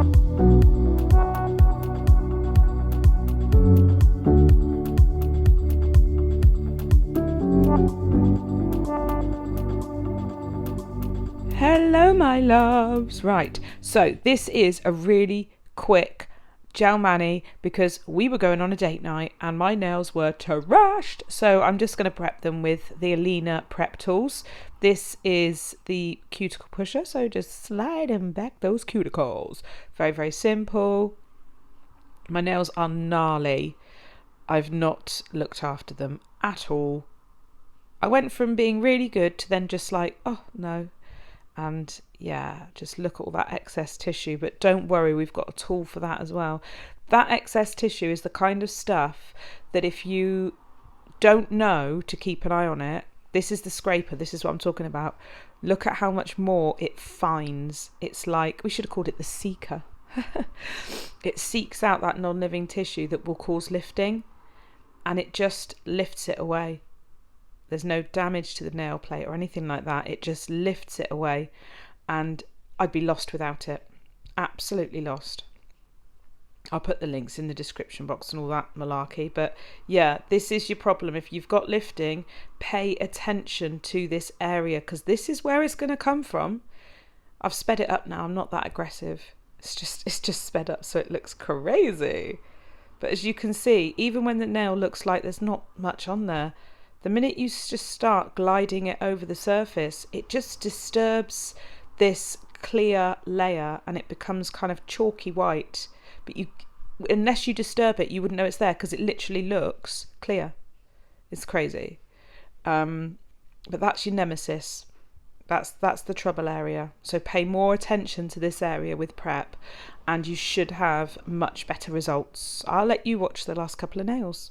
Hello my loves. Right, so this is a really quick gel mani because we were going on a date night and my nails were trashed, so I'm just going to prep them with the Alina prep tools. This is the cuticle pusher, so just slide them back, those cuticles. Very, very simple. My nails are gnarly. I've not looked after them at all. I went from being really good to then just like, oh no. And yeah, just look at all that excess tissue, but don't worry, we've got a tool for that as well. That excess tissue is the kind of stuff that if you don't know to keep an eye on it, this is the scraper, this is what I'm talking about. Look at how much more it finds. It's like, we should have called it the seeker. It seeks out that non-living tissue that will cause lifting, and it just lifts it away. There's no damage to the nail plate or anything like that. It just lifts it away, and I'd be lost without it. Absolutely lost. I'll put the links in the description box and all that malarkey. But yeah, this is your problem. If you've got lifting, pay attention to this area because this is where it's going to come from. I've sped it up now. I'm not that aggressive. It's just sped up so it looks crazy. But as you can see, even when the nail looks like there's not much on there, the minute you just start gliding it over the surface, it just disturbs this clear layer and it becomes kind of chalky white. But unless you disturb it, you wouldn't know it's there because it literally looks clear. It's crazy. But that's your nemesis. That's the trouble area. So pay more attention to this area with prep and you should have much better results. I'll let you watch the last couple of nails.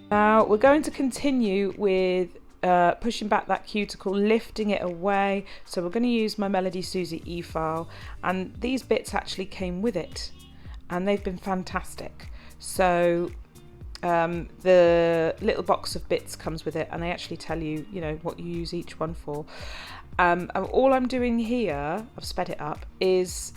Now we're going to continue with pushing back that cuticle, lifting it away. So we're going to use my Melodysusie e-file, and these bits actually came with it and they've been fantastic. So the little box of bits comes with it and they actually tell you, you know, what you use each one for. And all I'm doing here, I've sped it up, is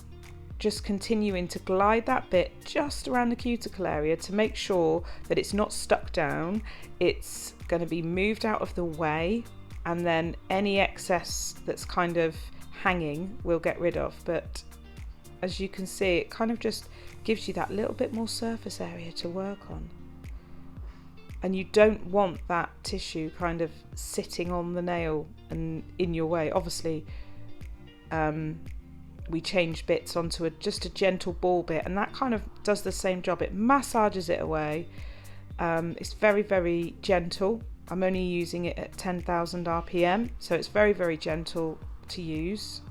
just continuing to glide that bit just around the cuticle area to make sure that it's not stuck down. It's going to be moved out of the way, and then any excess that's kind of hanging we'll get rid of. But as you can see, it kind of just gives you that little bit more surface area to work on, and you don't want that tissue kind of sitting on the nail and in your way. Obviously we change bits onto just a gentle ball bit, and that kind of does the same job. It massages it away. It's very, very gentle. I'm only using it at 10,000 RPM, so it's very, very gentle to use.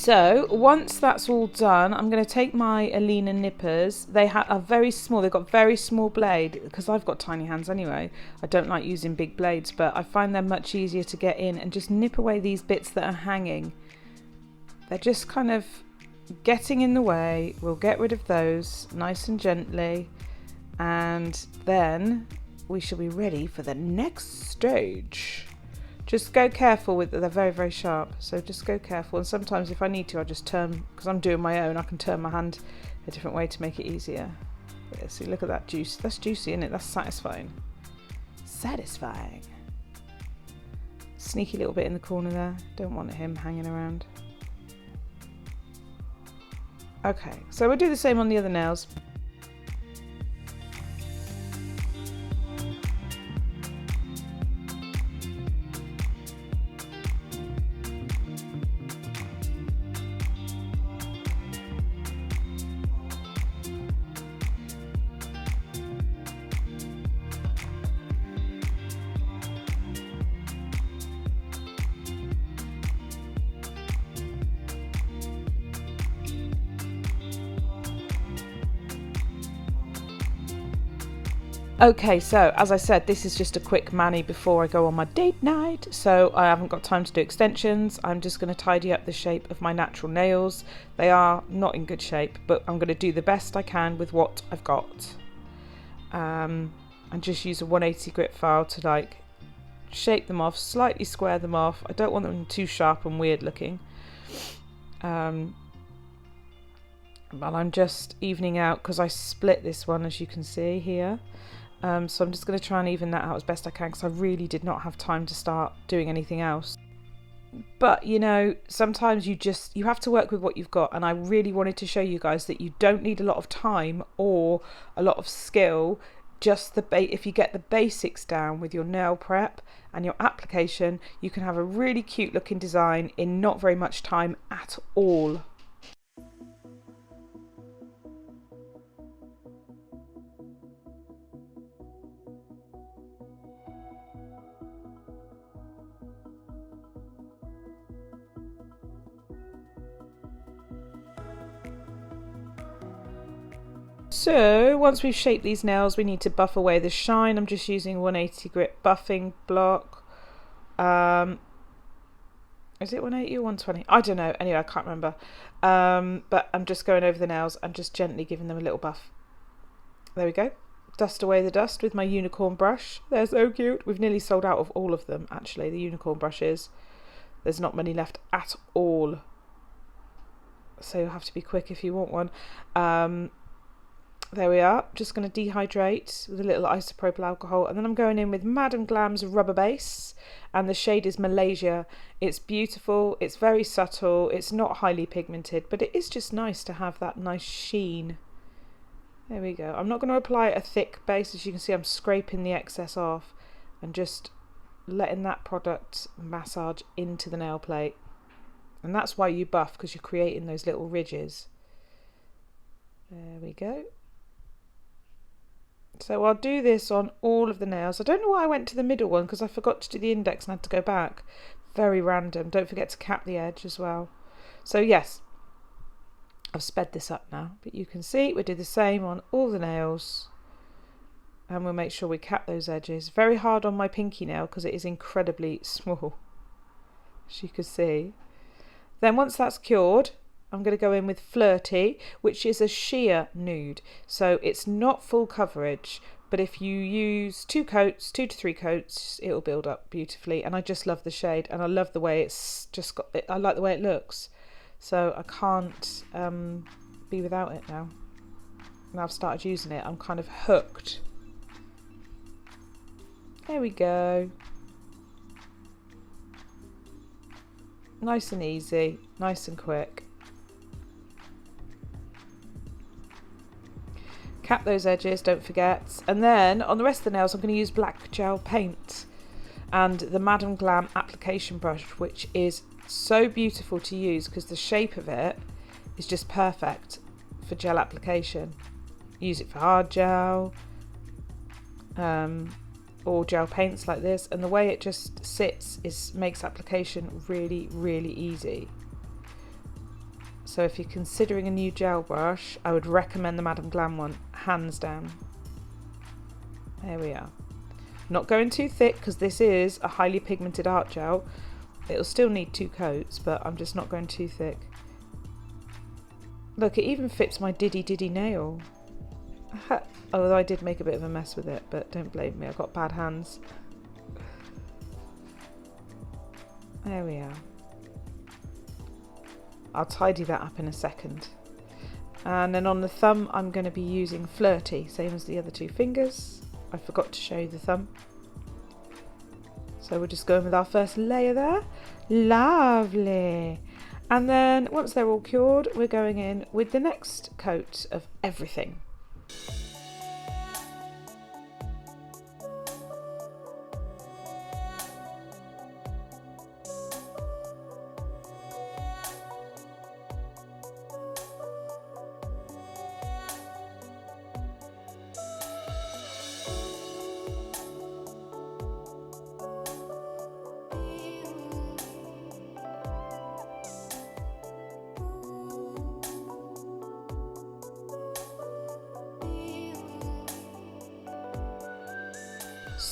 So once that's all done, I'm going to take my Alina nippers. They are very small. They've got very small blade because I've got tiny hands anyway. I don't like using big blades, but I find them much easier to get in and just nip away these bits that are hanging. They're just kind of getting in the way. We'll get rid of those nice and gently, and then we shall be ready for the next stage. Just go careful with it. They're very, very sharp, so just go careful. And sometimes if I need to, I'll just turn, because I'm doing my own, I can turn my hand a different way to make it easier. Yeah, see, look at that juice. That's juicy, isn't it? That's satisfying. Satisfying. Sneaky little bit in the corner there. Don't want him hanging around. Okay, so we'll do the same on the other nails. Okay, so as I said, this is just a quick mani before I go on my date night, so I haven't got time to do extensions. I'm just going to tidy up the shape of my natural nails. They are not in good shape, but I'm going to do the best I can with what I've got. And just use a 180 grit file to like shape them off, slightly square them off. I don't want them too sharp and weird looking. But I'm just evening out because I split this one, as you can see here. So I'm just going to try and even that out as best I can because I really did not have time to start doing anything else. But you know, sometimes you have to work with what you've got, and I really wanted to show you guys that you don't need a lot of time or a lot of skill. Just if you get the basics down with your nail prep and your application, you can have a really cute looking design in not very much time at all. So once we've shaped these nails, we need to buff away the shine. I'm just using 180 grit buffing block. Is it 180 or 120? I don't know. Anyway, I can't remember. But I'm just going over the nails and just gently giving them a little buff. There we go. Dust away the dust with my unicorn brush. They're so cute. We've nearly sold out of all of them, actually, the unicorn brushes. There's not many left at all. So you'll have to be quick if you want one. There we are. Just going to dehydrate with a little isopropyl alcohol, and then I'm going in with Madam Glam's rubber base, and the shade is Malaysia. It's beautiful, it's very subtle, it's not highly pigmented, but it is just nice to have that nice sheen. There we go. I'm not going to apply a thick base. As you can see, I'm scraping the excess off and just letting that product massage into the nail plate. And that's why you buff, because you're creating those little ridges. There we go. So I'll do this on all of the nails. I don't know why I went to the middle one, because I forgot to do the index and had to go back. Very random. Don't forget to cap the edge as well. So yes, I've sped this up now, but you can see we'll do the same on all the nails, and we'll make sure we cap those edges. Very hard on my pinky nail because it is incredibly small, as you can see. Then once that's cured, I'm going to go in with Flirty, which is a sheer nude. So it's not full coverage, but if you use 2 to 3 coats, it'll build up beautifully. And I just love the shade, and I love the way it's just got it. I like the way it looks. So I can't be without it now. Now I've started using it, I'm kind of hooked. There we go. Nice and easy, nice and quick. Cap those edges, don't forget. And then on the rest of the nails, I'm going to use black gel paint and the Madam Glam application brush, which is so beautiful to use because the shape of it is just perfect for gel application. Use it for hard gel or gel paints like this, and the way it just sits makes application really, really easy. So if you're considering a new gel brush, I would recommend the Madam Glam one, hands down. There we are. Not going too thick because this is a highly pigmented art gel. It'll still need 2 coats, but I'm just not going too thick. Look, it even fits my diddy nail. Although I did make a bit of a mess with it, but don't blame me, I've got bad hands. There we are. I'll tidy that up in a second. And then on the thumb, I'm going to be using Flirty, same as the other 2 fingers. I forgot to show you the thumb. So we're just going with our first layer there. Lovely. And then once they're all cured, we're going in with the next coat of everything.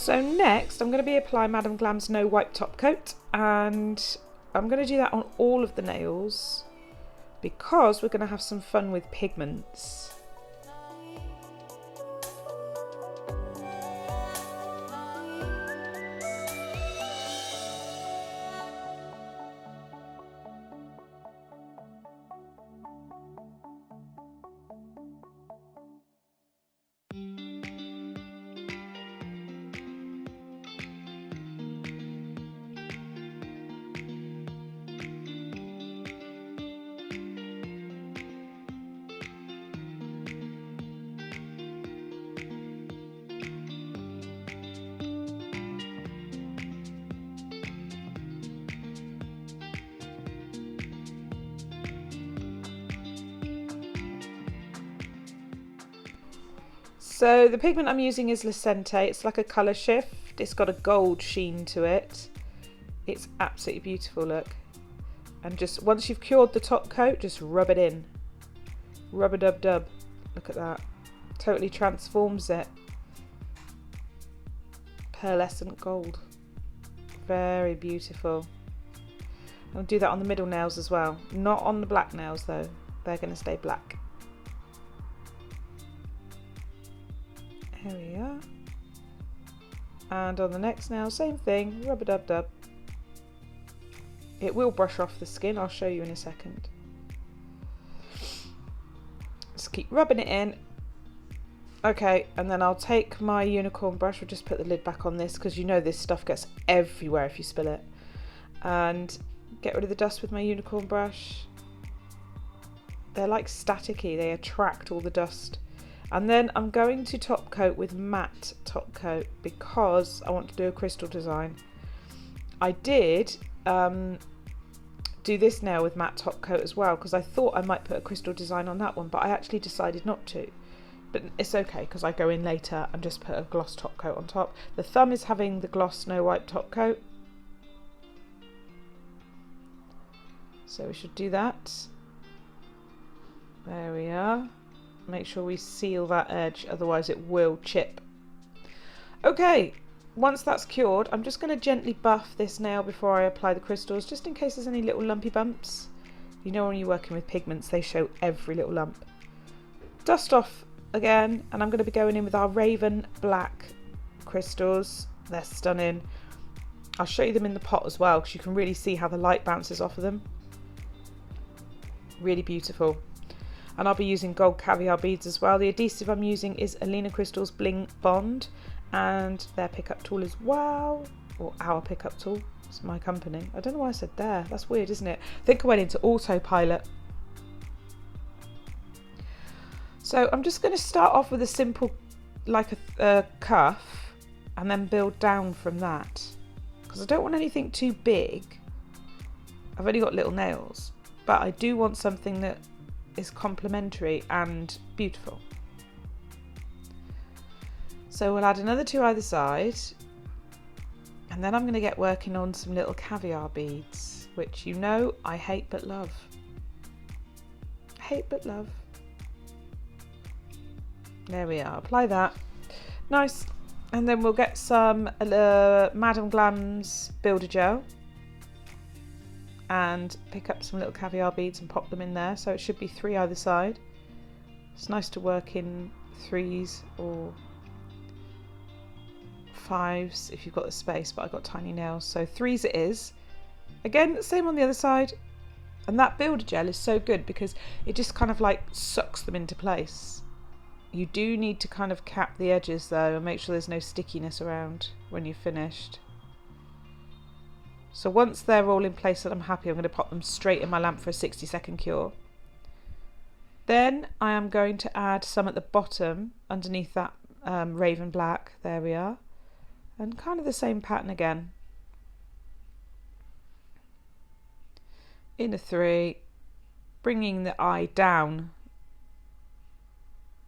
So next I'm going to be applying Madam Glam's No Wipe Top Coat, and I'm going to do that on all of the nails because we're going to have some fun with pigments. So the pigment I'm using is Licente. It's like a colour shift. It's got a gold sheen to it. It's absolutely beautiful, look. And just once you've cured the top coat, just rub it in. Rub-a-dub-dub. Look at that. Totally transforms it. Pearlescent gold. Very beautiful. I'll do that on the middle nails as well. Not on the black nails though. They're going to stay black. Here we are. And on the next nail, same thing, rub-a-dub-dub. It will brush off the skin, I'll show you in a second. Just keep rubbing it in. Okay, and then I'll take my unicorn brush, we'll just put the lid back on this because you know this stuff gets everywhere if you spill it. And get rid of the dust with my unicorn brush. They're like staticky, they attract all the dust. And then I'm going to top coat with matte top coat because I want to do a crystal design. I did do this nail with matte top coat as well because I thought I might put a crystal design on that one, but I actually decided not to. But it's okay because I go in later and just put a gloss top coat on top. The thumb is having the gloss No Wipe top coat. So we should do that. There we are. Make sure we seal that edge, otherwise it will chip. Okay, once that's cured, I'm just going to gently buff this nail before I apply the crystals, just in case there's any little lumpy bumps. You know when you're working with pigments, they show every little lump. Dust off again, and I'm going to be going in with our Raven Black crystals. They're stunning. I'll show you them in the pot as well, because you can really see how the light bounces off of them. Really beautiful. And I'll be using gold caviar beads as well. The adhesive I'm using is Alina Crystal's Bling Bond, and their pickup tool as well, or our pickup tool. It's my company. I don't know why I said there. That's weird, isn't it? I think I went into autopilot. So I'm just going to start off with a simple, like a cuff, and then build down from that, because I don't want anything too big. I've only got little nails, but I do want something that is complementary and beautiful. So we'll add another two either side, and then I'm going to get working on some little caviar beads, which you know I hate but love. Hate but love. There we are, apply that. Nice. And then we'll get some Madam Glam's Builder Gel and pick up some little caviar beads and pop them in there, so it should be three either side. It's nice to work in threes or fives if you've got the space, but I've got tiny nails, so threes it is. Again, same on the other side. And that builder gel is so good because it just kind of like sucks them into place. You do need to kind of cap the edges though and make sure there's no stickiness around when you've finished. So once they're all in place and I'm happy, I'm going to pop them straight in my lamp for a 60-second cure. Then I am going to add some at the bottom underneath that Raven Black. There we are. And kind of the same pattern again. In a three, bringing the eye down.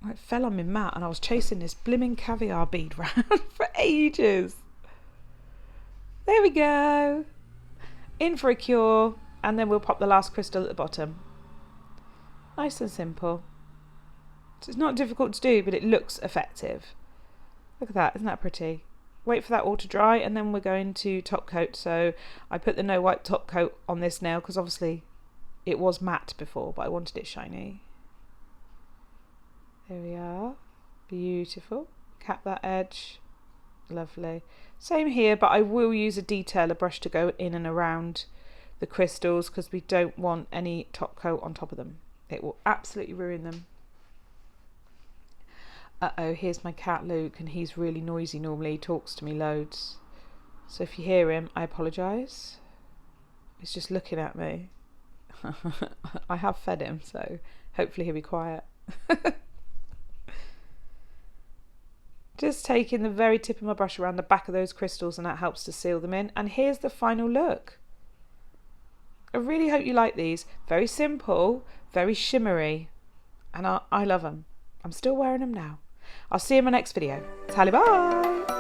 It fell on my mat and I was chasing this blimmin' caviar bead round for ages. There we go. In for a cure, and then we'll pop the last crystal at the bottom. Nice and simple. So it's not difficult to do, but it looks effective. Look at that, isn't that pretty? wait for that all to dry, and then we're going to top coat. So I put the no wipe top coat on this nail because obviously it was matte before, but I wanted it shiny. There we are, beautiful. Cap that edge, lovely. Same here, but I will use a detailer brush to go in and around the crystals because we don't want any top coat on top of them. It will absolutely ruin them. Uh-oh, here's my cat Luke, and he's really noisy normally. He talks to me loads. So if you hear him, I apologise. He's just looking at me. I have fed him, so hopefully he'll be quiet. Just taking the very tip of my brush around the back of those crystals, and that helps to seal them in. And here's the final look. I really hope you like these. Very simple, very shimmery, and I love them. I'm still wearing them now. I'll see you in my next video. Tally bye!